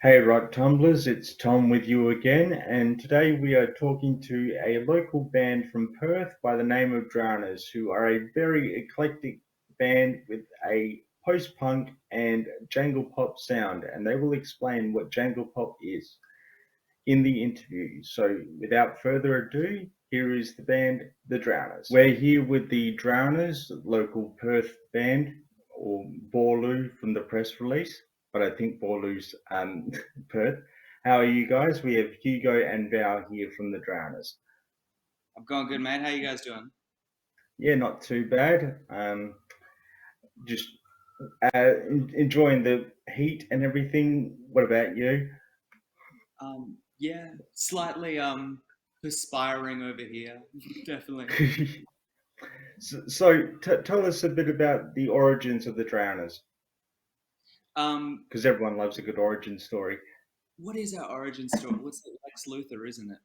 Hey Rock Tumblers, it's Tom with you again, and today we are talking to a local band from Perth by the name of Drowners, who are a very eclectic band with a post-punk and jangle pop sound, and they will explain what jangle pop is in the interview. So without further ado, here is the band, The Drowners. We're here with The Drowners, local Perth band, or Borloo from the press release, but I think Borloo's Perth. How are you guys? We have Hugo and Val here from The Drowners. I'm going good, mate. How you guys doing? Yeah, not too bad. Just enjoying the heat and everything. What about you? Yeah, slightly perspiring over here, definitely. So, tell us a bit about the origins of The Drowners. Um, Because everyone loves a good origin story. what is our origin story? What's it? Lex Luthor, isn't it?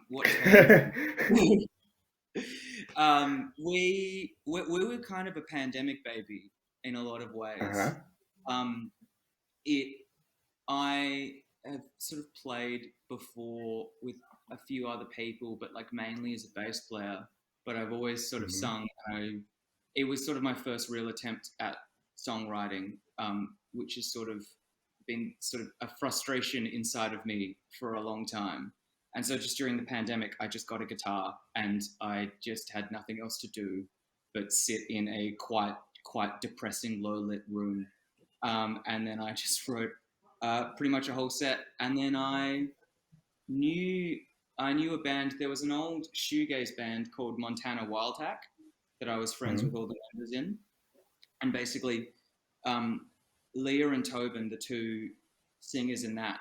What turned? We were kind of a pandemic baby in a lot of ways. Uh-huh. Um, it I have sort of played before with a few other people, but like mainly as a bass player. But I've always sort of Hmm. sung. It was sort of my first real attempt at songwriting, which has sort of been sort of a frustration inside of me for a long time. And so just during the pandemic, I just got a guitar and I just had nothing else to do but sit in a quite depressing low lit room. And then I just wrote pretty much a whole set. And then knew I knew a band. There was an old shoegaze band called Montana Wild Hack that I was friends with Hmm. all the members in, and basically, um, Leah and Tobin, the two singers in that,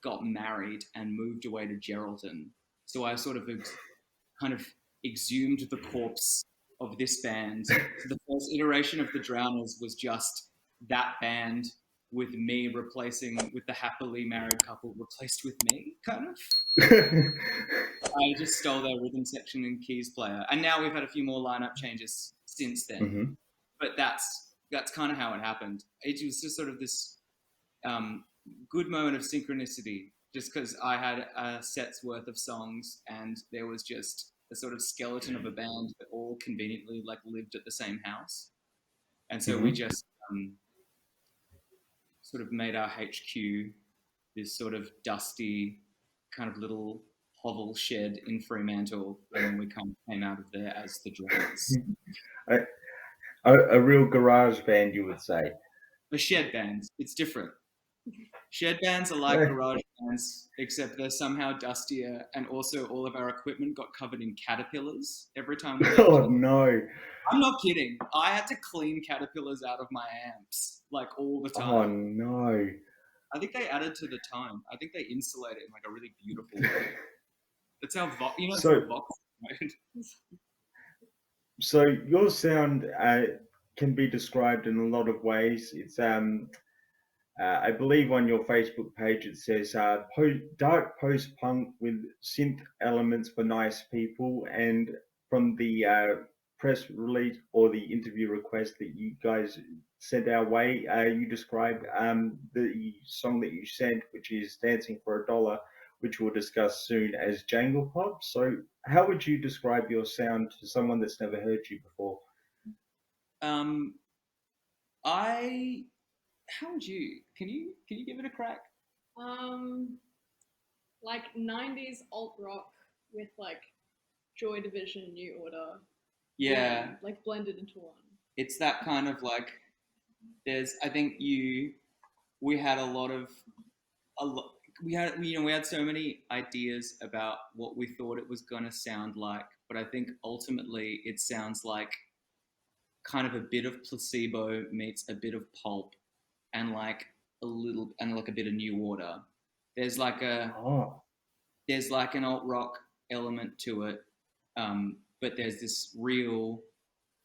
got married and moved away to Geraldton. So I sort of kind of exhumed the corpse of this band. So the first iteration of the Drowners was just that band with me replacing with the happily married couple replaced with me, kind of. I just stole their rhythm section and keys player, and now we've had a few more lineup changes since then. Hmm. But that's kind of how it happened. It was just sort of this um, good moment of synchronicity, just because I had a set's worth of songs, and there was just a sort of skeleton of a band that all conveniently like lived at the same house, and so we Hmm. just sort of made our HQ this sort of dusty kind of little hovel shed in Fremantle, and then we kind of came out of there as the Drowners. a, a real garage band, you would say. A shed band, it's different. Shed bands are like garage bands, except they're somehow dustier, and also all of our equipment got covered in caterpillars every time we left Oh it. no. I'm not kidding. I had to clean caterpillars out of my amps like all the Oh time. no. I think they added to the time. I think they insulate it in like a really beautiful way. That's how it's So, Vox mode. so your sound can be described in a lot of ways. I believe on your Facebook page it says dark post punk with synth elements for nice people. And from the press release or the interview request that you guys sent our way, you described the song that you sent, which is Dancing for a Dollar, which we'll discuss soon, as jangle pop. So, how would you describe your sound to someone that's never heard you before? Um, I how would you? Can you give it a crack? Um, like 90s alt rock with like Joy Division, New Order, Yeah, like blended into one. it's that kind of like there's I think you we had a lot of a lot we had so many ideas about what we thought it was going to sound like, but I think ultimately it sounds like kind of a bit of placebo meets a bit of pulp and like a bit of new order. There's like a Oh, there's like an alt rock element to it, but there's this real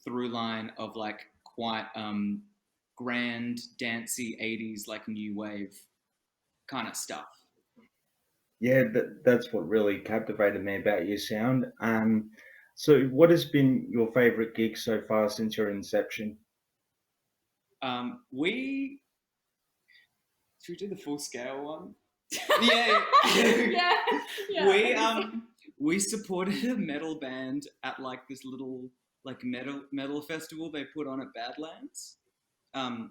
through line of like quite grand dancey 80s like new wave kind of stuff. yeah, that's what really captivated me about your sound. So, what has been your favorite gig so far since your inception? We Should we do the full scale one? Yeah. Yeah. We supported a metal band at like this little like metal festival they put on at Badlands.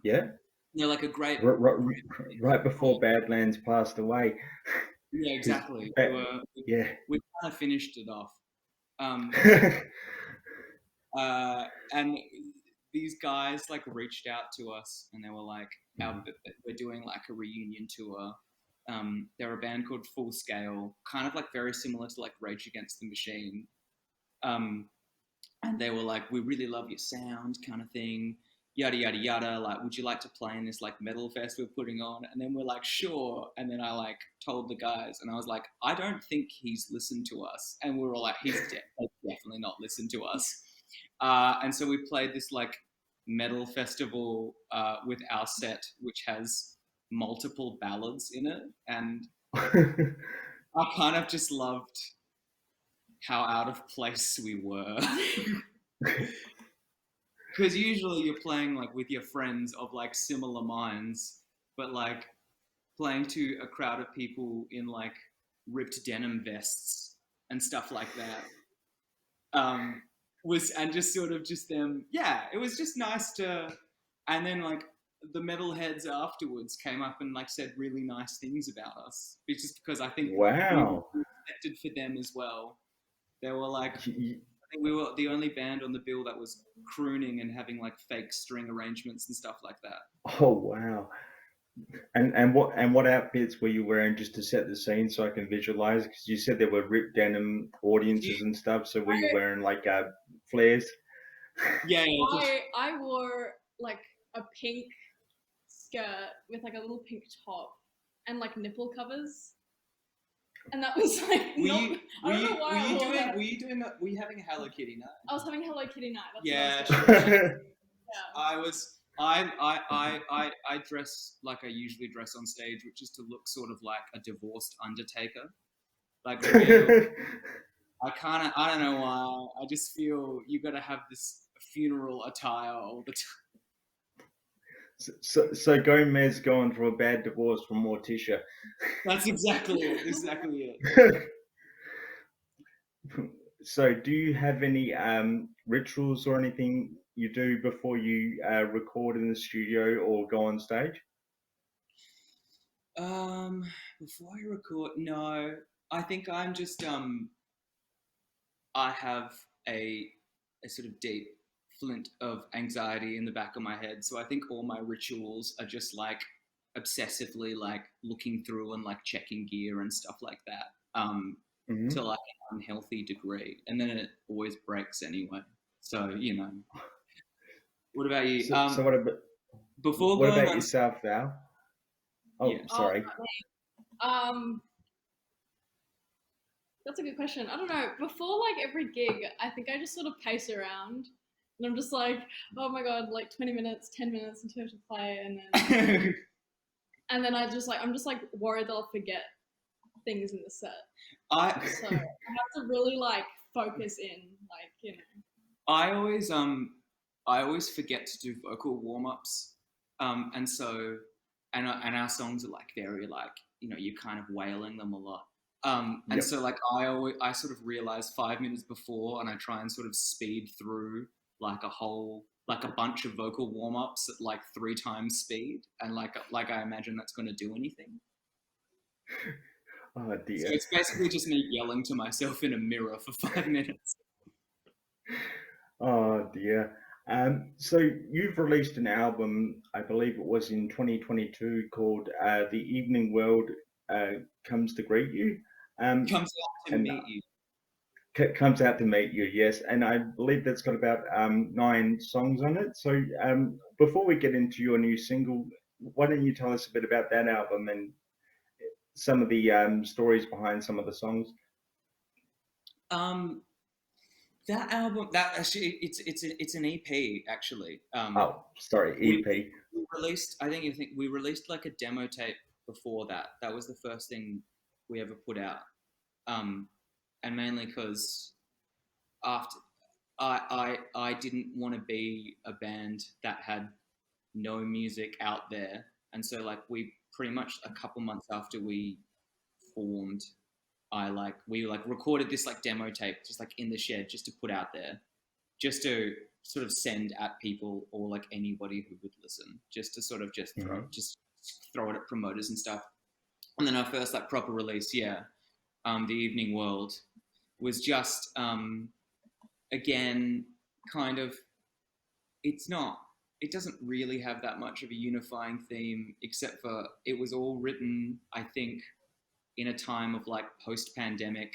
Yeah. They're like a great Right before Badlands passed away. Yeah, exactly. Yeah. We kind of finished it off. And these guys like reached out to us and they were like, we're doing like a reunion tour. They're a band called Full Scale, kind of like very similar to like Rage Against the Machine. And they were like, we really love your sound kind of thing, yada, yada, yada. Like, would you like to play in this like metal fest we're putting on? And then we're like, sure. And then I like told the guys and I was like, I don't think he's listened to us. And we were like, he's definitely not listened to us. And so we played this like metal festival with our set, which has multiple ballads in it. And I kind of just loved how out of place we were. Because usually you're playing like with your friends of like similar minds, but like playing to a crowd of people in like ripped denim vests and stuff like that was, and just sort of just them. Yeah, it was just nice to, and then like the metalheads afterwards came up and like said really nice things about us, just because I think wow. we were respected for them as well. They were like, I think we were the only band on the bill that was crooning and having like fake string arrangements and stuff like that. Oh wow. And what outfits were you wearing, just to set the scene so I can visualize? Because you said there were ripped denim audiences and stuff. So were you wearing like flares? Yeah. I wore like a pink skirt with like a little pink top and like nipple covers. And that was like, I don't know why. Were you having a Hello Kitty night? I was having Hello Kitty night. That's yeah, what I was doing. I dress like I usually dress on stage, which is to look sort of like a divorced Undertaker. Like real, I don't know why. I just feel you got to have this funeral attire all the time. So Gomez going through a bad divorce from Morticia. That's exactly it. So do you have any rituals or anything you do before you record in the studio or go on stage? Before I record, no. I think I'm just I have a sort of deep flint of anxiety in the back of my head. So I think all my rituals are just like obsessively like looking through and like checking gear and stuff like that. To like an unhealthy degree, and then it always breaks anyway. So you know. What about you? So what about before what going about on yourself, Val? Oh, yeah. Sorry. That's a good question. I don't know. Before like every gig, I think I just sort of pace around, and I'm just like, oh my god, like 20 minutes, 10 minutes until I have to play, and then I'm just like worried that I'll forget things in the set. So I have to really like focus in, like, you know. I always forget to do vocal warm-ups, and so and our songs are like very like, you know, you're kind of wailing them a lot, and so like I sort of realize 5 minutes before, and I try and sort of speed through like a bunch of vocal warm-ups at like 3 times speed, and like I imagine that's going to do anything. Oh dear. So it's basically just me yelling to myself in a mirror for 5 minutes. Oh dear. So you've released an album, I believe it was in 2022, called "The Evening World Comes to Greet You." Comes out to meet you. Comes out to meet you, yes. And I believe that's got about 9 songs on it. So before we get into your new single, why don't you tell us a bit about that album and some of the stories behind some of the songs? That album, that actually, it's an EP actually. Oh, sorry, EP. We released, I think we released like a demo tape before that. That was the first thing we ever put out, and mainly because after I didn't want to be a band that had no music out there, and so like we pretty much a couple months after we formed, we recorded this like demo tape just like in the shed just to put out there, just to sort of send at people or like anybody who would listen, just to sort of just throw it at promoters and stuff. And then our first like proper release, The Evening World, was just again kind of, it doesn't really have that much of a unifying theme, except for it was all written, I think, in a time of like post-pandemic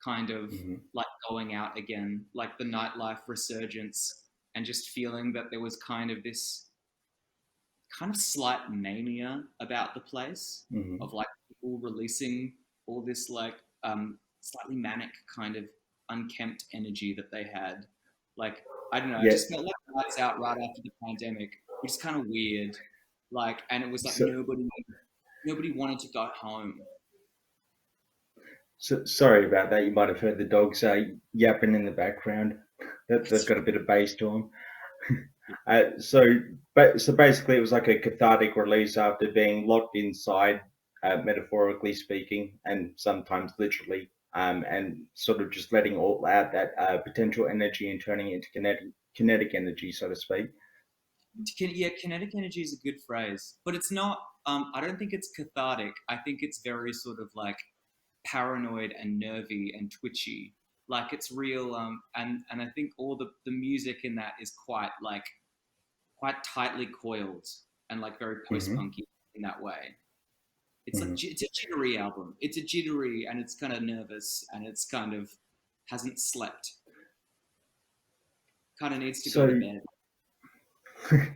kind of like going out again, like the nightlife resurgence, and just feeling that there was kind of this kind of slight mania about the place of like people releasing all this like slightly manic kind of unkempt energy that they had. Like, I don't know, it just felt like lights out right after the pandemic, which is kind of weird. Like, and it was like nobody wanted to go home. So, sorry about that. You might have heard the dogs yapping in the background. That's got a bit of bass to them. So basically, it was like a cathartic release after being locked inside, metaphorically speaking, and sometimes literally, and sort of just letting all out that potential energy and turning it into kinetic energy, so to speak. Yeah, kinetic energy is a good phrase, but it's not. I don't think it's cathartic. I think it's very sort of like paranoid and nervy and twitchy. Like it's real. And I think all the music in that is quite tightly coiled and like very post-punky in that way. It's like it's a jittery album. It's a jittery and it's kind of nervous and it's kind of hasn't slept. Kind of needs to go to bed.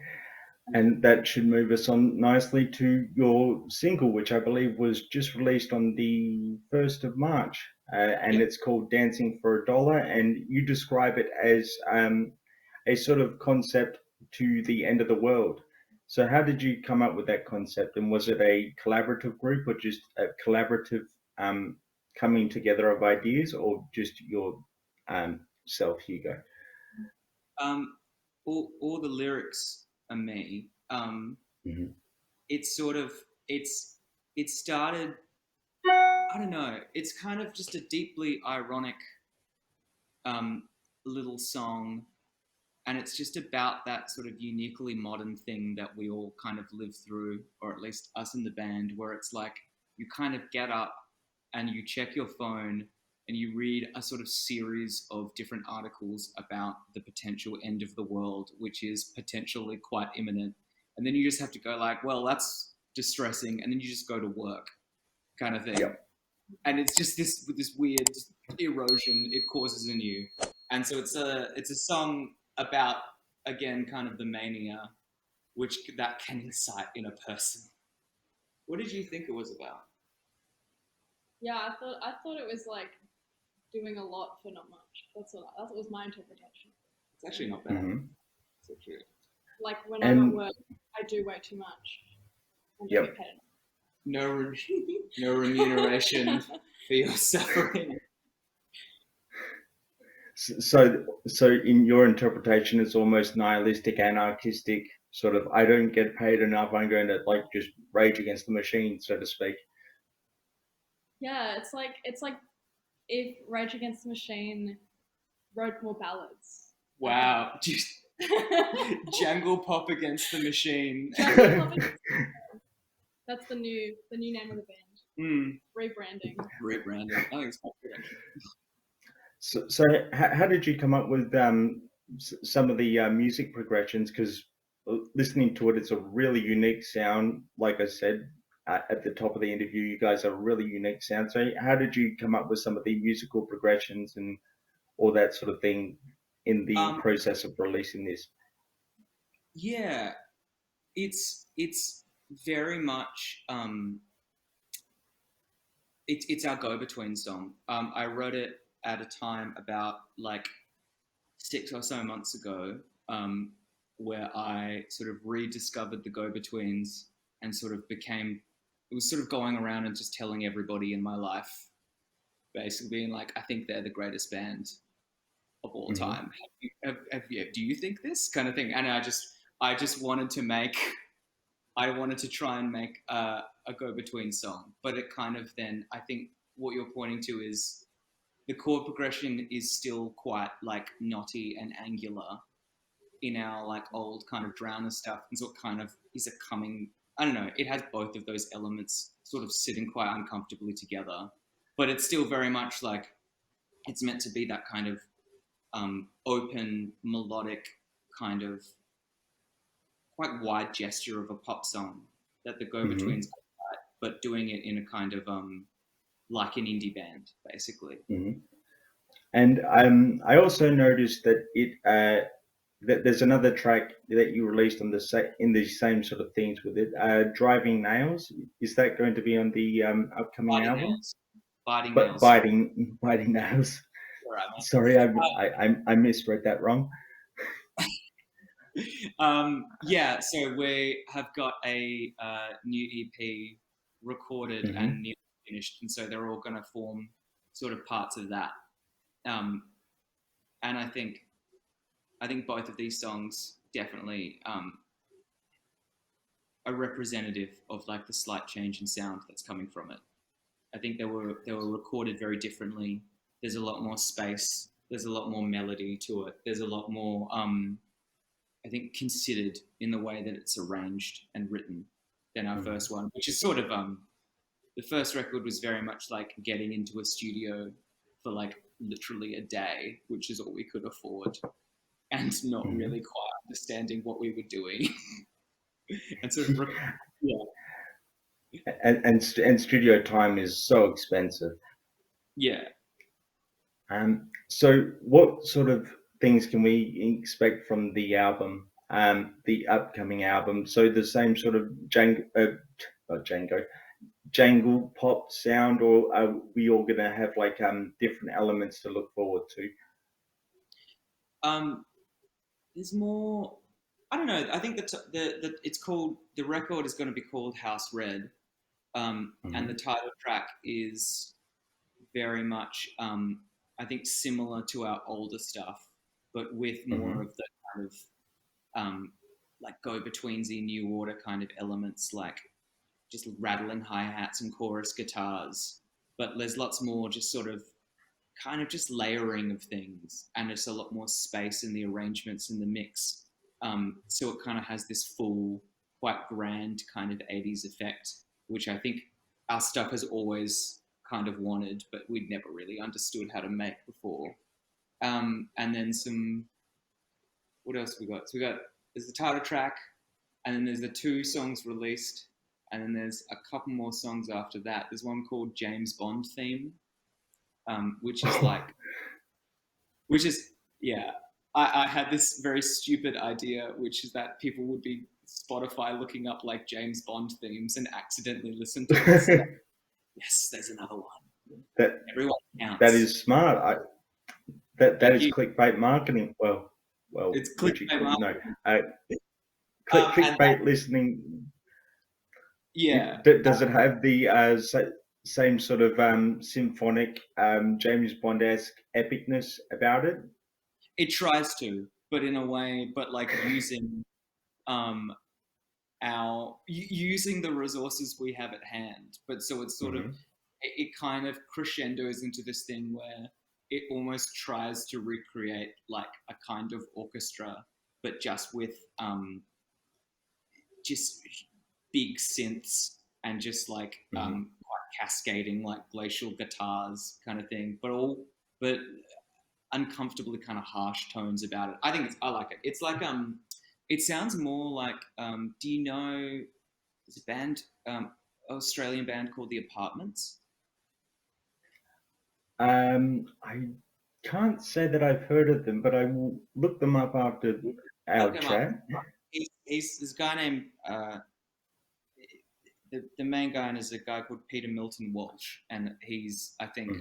And that should move us on nicely to your single, which I believe was just released on the 1st of March. And it's called Dancing for $1. And you describe it as a sort of concept to the end of the world. So how did you come up with that concept? And was it a collaborative group or just a collaborative coming together of ideas, or just your self, Hugo? All the lyrics are me. It's sort of, it started, I don't know, it's kind of just a deeply ironic little song. And it's just about that sort of uniquely modern thing that we all kind of live through, or at least us in the band, where it's like you kind of get up and you check your phone and you read a sort of series of different articles about the potential end of the world, which is potentially quite imminent. And then you just have to go like, well, that's distressing. And then you just go to work kind of thing. Yep. And it's just this weird erosion it causes in you. And so it's a song about, again, kind of the mania, which that can incite in a person. What did you think it was about? Yeah, I thought it was like doing a lot for not much. That was my interpretation. It's actually not bad. It's actually... Like when I'm at work, I do way too much. And don't get paid enough. No remuneration for your suffering. So in your interpretation, it's almost nihilistic, anarchistic, sort of, I don't get paid enough, I'm going to like just rage against the machine, so to speak. Yeah, it's like if Rage Against the Machine wrote more ballads. Wow. Jangle Pop Against the Machine. Jangle Pop Against the Machine. That's the new name of the band. Rebranding. I think it's popular. So how did you come up with some of the music progressions? Because listening to it, it's a really unique sound. Like I said at the top of the interview, you guys are a really unique sound. So how did you come up with some of the musical progressions and all that sort of thing in the process of releasing this? Yeah, it's very much it's our go-between song. I wrote it at a time about like 6 or so months ago, where I sort of rediscovered the go-betweens and sort of it was sort of going around and just telling everybody in my life, basically being like, I think they're the greatest band of all time. Do you think this kind of thing? And I just wanted to make I wanted to try and make a go-between song, but it kind of then, I think what you're pointing to is the chord progression is still quite like knotty and angular in our like old kind of Drowner stuff, and so it kind of is a coming, I don't know, it has both of those elements sort of sitting quite uncomfortably together, but it's still very much like it's meant to be that kind of open melodic kind of quite wide gesture of a pop song that the go-betweens, but doing it in a kind of like an indie band, basically. And I also noticed that that there's another track that you released on in the same sort of themes with it, Driving Nails. Is that going to be on the upcoming Biting album? Nails. Biting But Nails. biting nails. Right, sorry, I misread that wrong. Yeah, so we have got a new EP recorded and nearly finished, and so they're all going to form sort of parts of that. And I think both of these songs definitely are representative of like the slight change in sound that's coming from it. I think they were recorded very differently. There's a lot more space. There's a lot more melody to it. There's a lot more I think considered in the way that it's arranged and written than our first one, which is sort of the first record was very much like getting into a studio for like literally a day, which is all we could afford, and not really quite understanding what we were doing. And sort of and studio time is so expensive. Yeah. So what sort of things can we expect from the album, the upcoming album? So the same sort of jangle pop sound, or are we all going to have like different elements to look forward to? There's more. I don't know. I think that it's called, the record is going to be called House Red, and the title track is very much I think similar to our older stuff, but with more of the kind of like go-betweensy new order kind of elements, like just rattling hi-hats and chorus guitars. But there's lots more just sort of kind of just layering of things, and there's a lot more space in the arrangements in the mix. So it kind of has this full, quite grand kind of 80s effect, which I think our stuff has always kind of wanted, but we'd never really understood how to make before. And then what else we got? So there's the title track, and then there's the 2 songs released, and then there's a couple more songs after that. There's one called James Bond Theme, which is, yeah. I had this very stupid idea, which is that people would be Spotify looking up like James Bond themes and accidentally listen to it. Yes, there's another one. That everyone counts. That is smart. That is clickbait marketing. Well, it's clickbait marketing. No, clickbait listening. Yeah. Does it have the same sort of symphonic James Bond-esque epicness about it? It tries to, but in a way, but like using using the resources we have at hand. But so it's sort of, it kind of crescendos into this thing where it almost tries to recreate like a kind of orchestra, but just with just big synths and just like quite cascading like glacial guitars kind of thing, but uncomfortably kind of harsh tones about it. I like it. It's like it sounds more like do you know there's a band, Australian band called The Apartments? I can't say that I've heard of them, but I will look them up after our chat. He's this guy named the main guy is a guy called Peter Milton Walsh, and he's, I think,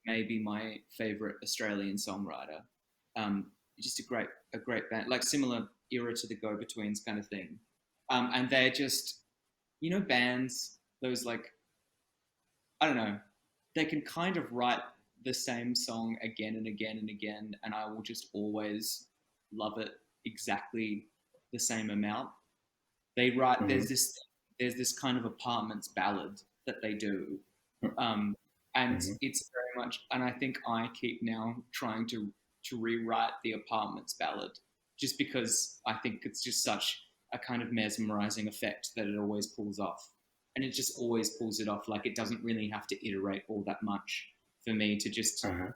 maybe my favorite Australian songwriter. Just a great band, like similar era to the Go-Betweens kind of thing. And they're just, bands, those like, I don't know, they can kind of write the same song again and again and again, and I will just always love it exactly the same amount. They write. Mm-hmm. There's this kind of apartments ballad that they do, and Mm-hmm. it's very much. And I think I keep now trying to rewrite the apartments ballad, just because I think it's just such a kind of mesmerizing effect that it always pulls off, and it just always pulls it off. Like it doesn't really have to iterate all that much for me to just Uh-huh.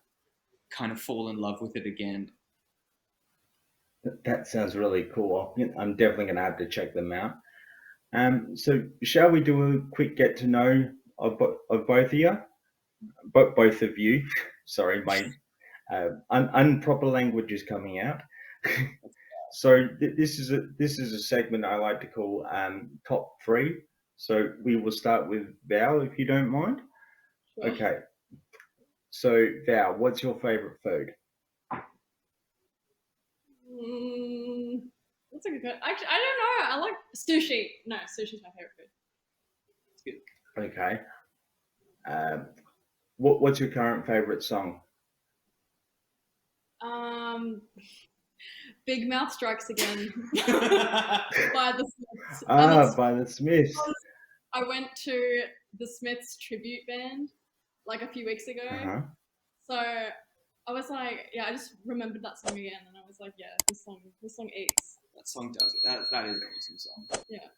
kind of fall in love with it again. That sounds really cool. I'm definitely going to have to check them out. So shall we do a quick get to know of both of you? Both of you. Sorry, my improper language is coming out. So this is a segment I like to call top three. So we will start with Val, if you don't mind. Sure. Okay. So Val, what's your favorite food? Mm, that's a good question. Actually, I don't know. I like sushi. No, sushi's my favorite food. It's good. Okay. Um, what's your current favorite song? Big Mouth Strikes Again by the Smiths. And it's By the Smiths. because I went to the Smiths tribute band like a few weeks ago. Uh-huh. So I was like, yeah, I just remembered that song again, and I was like, yeah, this song eats. That song does it. That is an awesome song. Yeah.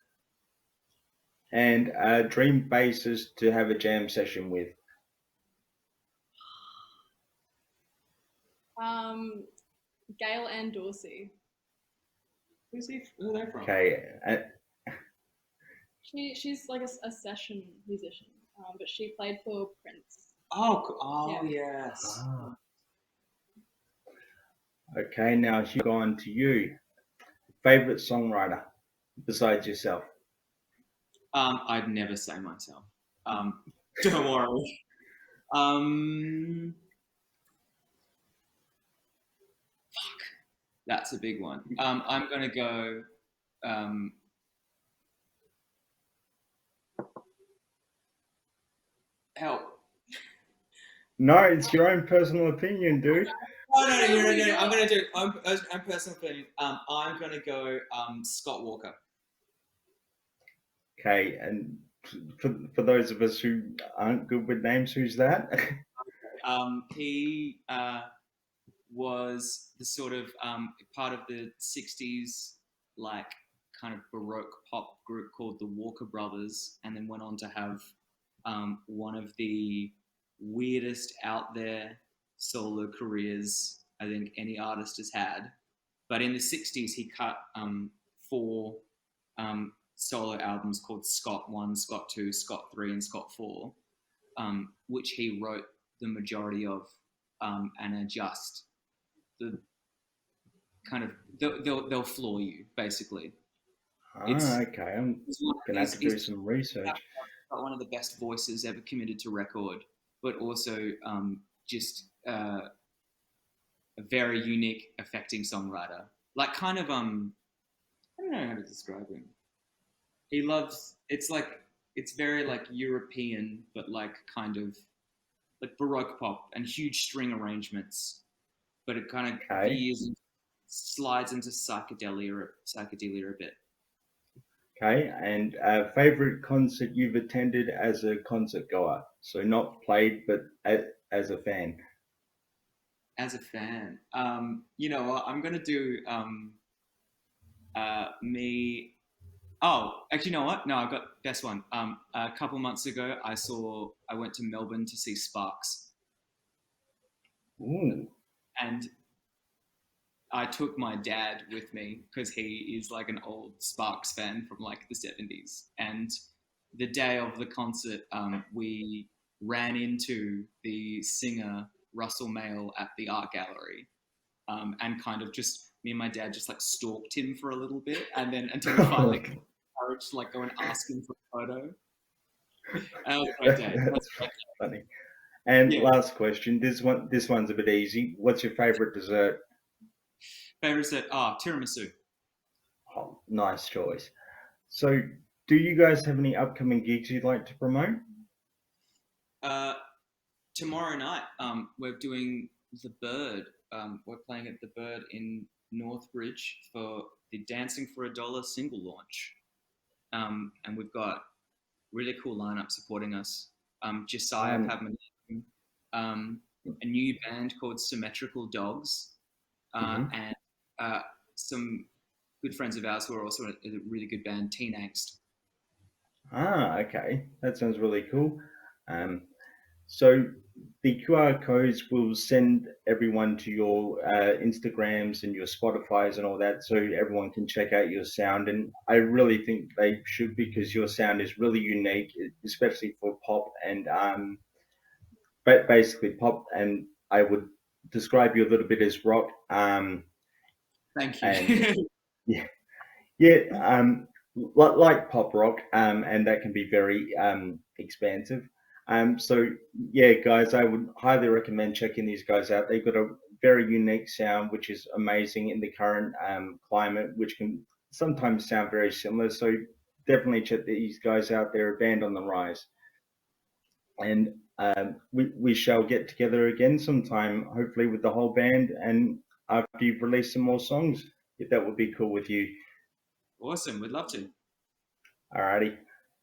And dream bassist to have a jam session with. Gail and Dorsey. Who's he? Who are they from? Okay. She's like a session musician, but she played for Prince. Oh, yes. Ah. Okay, now Hugo, on to you. Favorite songwriter besides yourself? I'd never say myself. Don't worry. That's a big one. I'm gonna go. Help. No, it's your own personal opinion, dude. Oh no! I'm gonna do. I'm personal opinion. I'm gonna go. Scott Walker. Okay, and for those of us who aren't good with names, who's that? He was the sort of part of the '60s, like kind of Baroque pop group called the Walker Brothers, and then went on to have one of the weirdest out there solo careers I think any artist has had. But in the '60s, he cut four solo albums called Scott 1, Scott 2, Scott 3, and Scott 4, which he wrote the majority of and are just the kind of, they'll floor you, basically. Okay. I'm gonna have to do some research. Got one of the best voices ever committed to record, but also just a very unique, affecting songwriter. Like kind of I don't know how to describe him. He loves. It's very like European, but like kind of like Baroque pop and huge string arrangements. But it kind of Okay. slides into psychedelia a bit. Okay. And favorite concert you've attended as a concert goer? So not played, but as a fan. As a fan, you know what? I'm gonna do me. Oh, actually, you know what? No, I got best one. A couple months ago, I went to Melbourne to see Sparks, Ooh. and I took my dad with me because he is like an old Sparks fan from like the '70s. And the day of the concert, we ran into the singer Russell Mael at the art gallery, and kind of just me and my dad just like stalked him for a little bit, and then until we finally got the courage to like go and ask him for a photo. And it was a great day. That's funny. And Yeah. last question. This one's a bit easy. What's your favorite dessert? Favorite set? Tiramisu. Oh, nice choice. So, do you guys have any upcoming gigs you'd like to promote? Tomorrow night, we're doing the Bird. We're playing at the Bird in Northbridge for the Dancing for a Dollar single launch. and we've got really cool lineup supporting us. Josiah Pavman, a new band called Symmetrical Dogs, and some good friends of ours who are also a really good band, Teen Angst. Okay, that sounds really cool. So the QR codes will send everyone to your Instagrams and your Spotifys and all that, so everyone can check out your sound. And I really think they should, because your sound is really unique, especially for pop and but basically pop. And I would describe you a little bit as rock. Thank you. And yeah, like pop rock, and that can be very expansive. So yeah, guys, I would highly recommend checking these guys out. They've got a very unique sound, which is amazing in the current climate, which can sometimes sound very similar. So definitely check these guys out. They're a band on the rise, and we shall get together again sometime, hopefully with the whole band, and after you've released some more songs, if that would be cool with you. Awesome, we'd love to. Alrighty.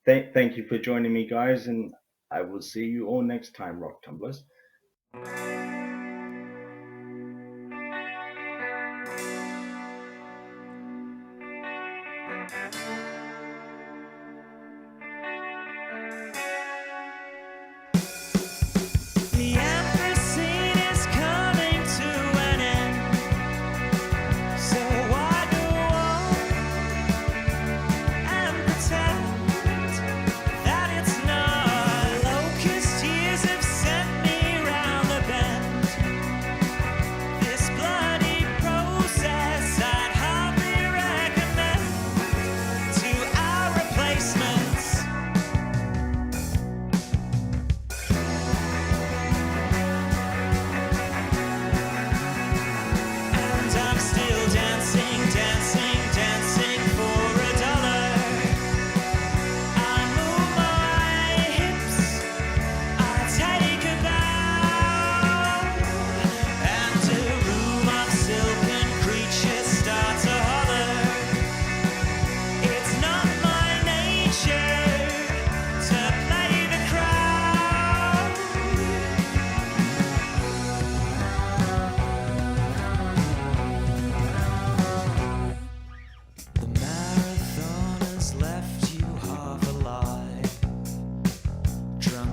Thank you for joining me, guys, and I will see you all next time, Rock Tumblers.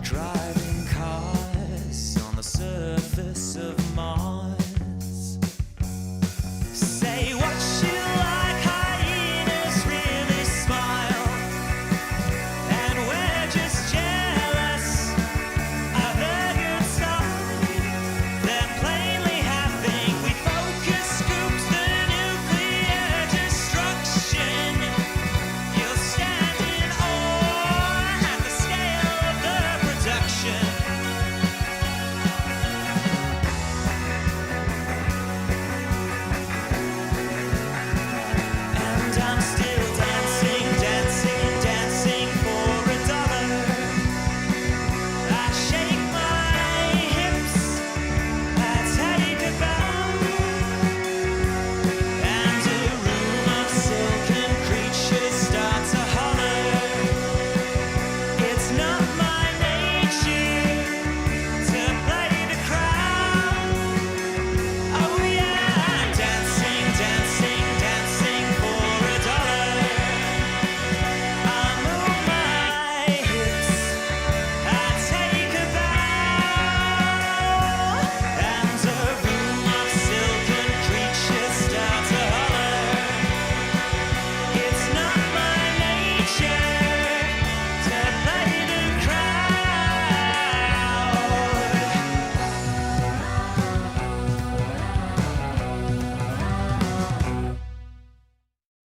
Driving cars on the surface of Mars.